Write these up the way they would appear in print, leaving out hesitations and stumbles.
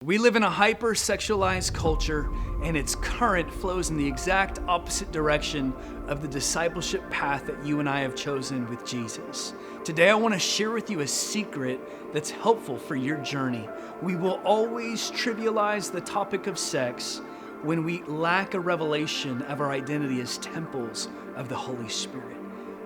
We live in a hyper-sexualized culture, and its current flows in the exact opposite direction of the discipleship path that you and I have chosen with Jesus. Today, I want to share with you a secret that's helpful for your journey. We will always trivialize the topic of sex when we lack a revelation of our identity as temples of the Holy Spirit.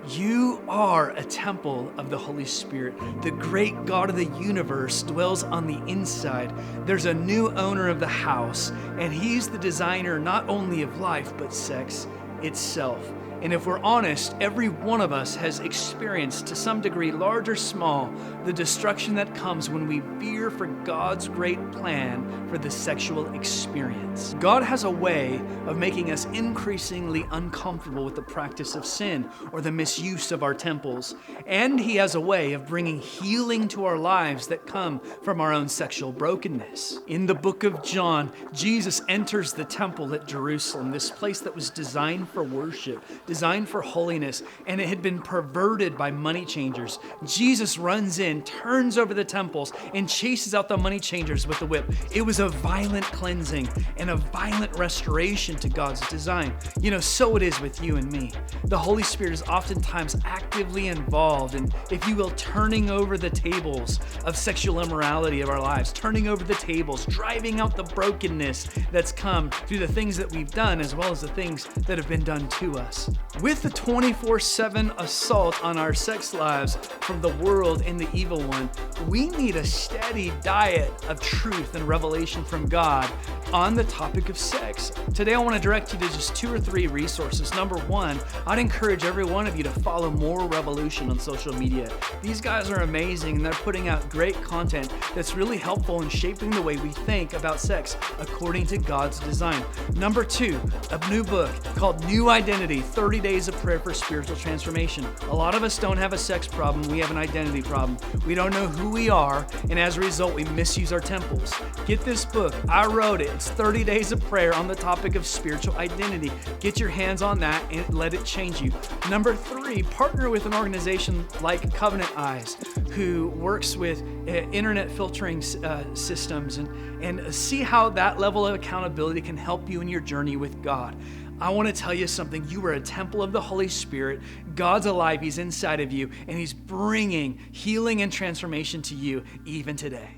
You are a temple of the Holy Spirit. The great God of the universe dwells on the inside. There's a new owner of the house, and he's the designer not only of life, but sex itself. And if we're honest, every one of us has experienced, to some degree, large or small, the destruction that comes when we veer for God's great plan for the sexual experience. God has a way of making us increasingly uncomfortable with the practice of sin or the misuse of our temples. And He has a way of bringing healing to our lives that come from our own sexual brokenness. In the book of John, Jesus enters the temple at Jerusalem, this place that was designed for worship, designed for holiness, and it had been perverted by money changers. Jesus runs in, turns over the temples, and chases out the money changers with the whip. It was a violent cleansing and a violent restoration to God's design. So it is with you and me. The Holy Spirit is oftentimes actively involved in, if you will, turning over the tables of sexual immorality of our lives, turning over the tables, driving out the brokenness that's come through the things that we've done as well as the things that have been done to us. With the 24/7 assault on our sex lives from the world and the evil one, we need a steady diet of truth and revelation from God on the topic of sex. Today, I want to direct you to just 2 or 3 resources. Number one, I'd encourage every one of you to follow Moral Revolution on social media. These guys are amazing, and they're putting out great content that's really helpful in shaping the way we think about sex according to God's design. Number 2, a new book called New Identity, 30 Days of Prayer for Spiritual Transformation. A lot of us don't have a sex problem, we have an identity problem. We don't know who we are, and as a result, we misuse our temples. Get this book. I wrote it. It's 30 Days of Prayer on the topic of spiritual identity. Get your hands on that and let it change you. Number 3, partner with an organization like Covenant Eyes, who works with internet filtering systems and see how that level of accountability can help you in your journey with God. I want to tell you something. You are a temple of the Holy Spirit. God's alive. He's inside of you, and He's bringing healing and transformation to you even today.